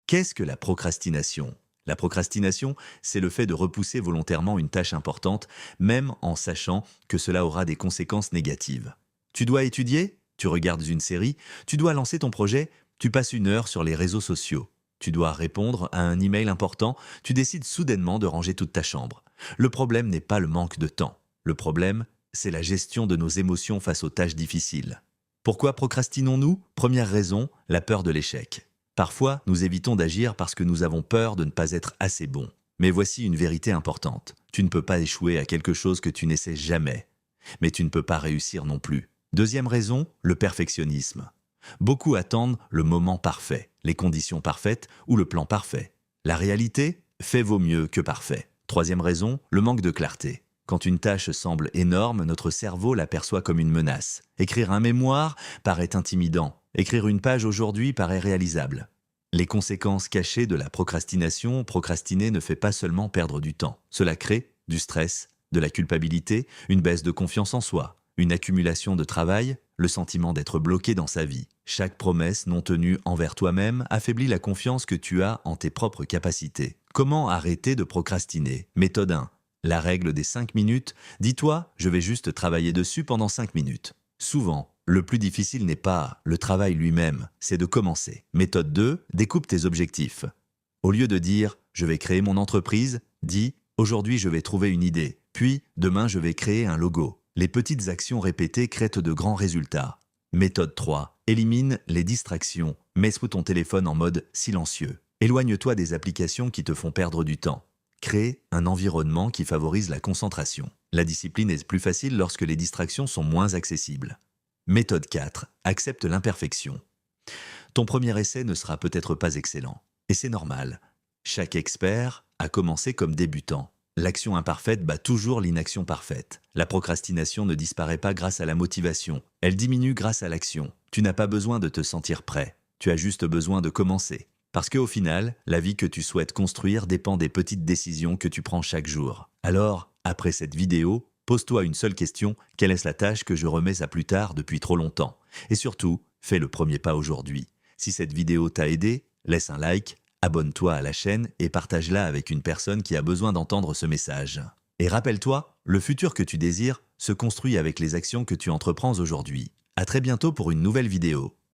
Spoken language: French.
Qu'est-ce que la procrastination? La procrastination, c'est le fait de repousser volontairement une tâche importante, même en sachant que cela aura des conséquences négatives. Tu dois étudier? Tu regardes une série? Tu dois lancer ton projet? Tu passes une heure sur les réseaux sociaux. Tu dois répondre à un email important? Tu décides soudainement de ranger toute ta chambre. Le problème n'est pas le manque de temps. Le problème, c'est la gestion de nos émotions face aux tâches difficiles. Pourquoi procrastinons-nous? Première raison, la peur de l'échec. Parfois, nous évitons d'agir parce que nous avons peur de ne pas être assez bons. Mais voici une vérité importante. Tu ne peux pas échouer à quelque chose que tu n'essaies jamais. Mais tu ne peux pas réussir non plus. Deuxième raison, le perfectionnisme. Beaucoup attendent le moment parfait, les conditions parfaites ou le plan parfait. La réalité, fait vaut mieux que parfait. Troisième raison, le manque de clarté. Quand une tâche semble énorme, notre cerveau l'aperçoit comme une menace. Écrire un mémoire paraît intimidant. Écrire une page aujourd'hui paraît réalisable. Les conséquences cachées de la procrastination, procrastiner ne fait pas seulement perdre du temps. Cela crée du stress, de la culpabilité, une baisse de confiance en soi, une accumulation de travail, le sentiment d'être bloqué dans sa vie. Chaque promesse non tenue envers toi-même affaiblit la confiance que tu as en tes propres capacités. Comment arrêter de procrastiner? Méthode 1. La règle des 5 minutes. Dis-toi, je vais juste travailler dessus pendant 5 minutes. Souvent, le plus difficile n'est pas le travail lui-même, c'est de commencer. Méthode 2. Découpe tes objectifs. Au lieu de dire « je vais créer mon entreprise », dis « aujourd'hui je vais trouver une idée », puis « demain je vais créer un logo ». Les petites actions répétées créent de grands résultats. Méthode 3. Élimine les distractions. Mets ton téléphone en mode silencieux. Éloigne-toi des applications qui te font perdre du temps. Crée un environnement qui favorise la concentration. La discipline est plus facile lorsque les distractions sont moins accessibles. Méthode 4. Accepte l'imperfection. Ton premier essai ne sera peut-être pas excellent. Et c'est normal. Chaque expert a commencé comme débutant. L'action imparfaite bat toujours l'inaction parfaite. La procrastination ne disparaît pas grâce à la motivation. Elle diminue grâce à l'action. Tu n'as pas besoin de te sentir prêt. Tu as juste besoin de commencer. Parce qu'au final, la vie que tu souhaites construire dépend des petites décisions que tu prends chaque jour. Alors, après cette vidéo, pose-toi une seule question, quelle est la tâche que je remets à plus tard depuis trop longtemps? Et surtout, fais le premier pas aujourd'hui. Si cette vidéo t'a aidé, laisse un like, abonne-toi à la chaîne et partage-la avec une personne qui a besoin d'entendre ce message. Et rappelle-toi, le futur que tu désires se construit avec les actions que tu entreprends aujourd'hui. À très bientôt pour une nouvelle vidéo.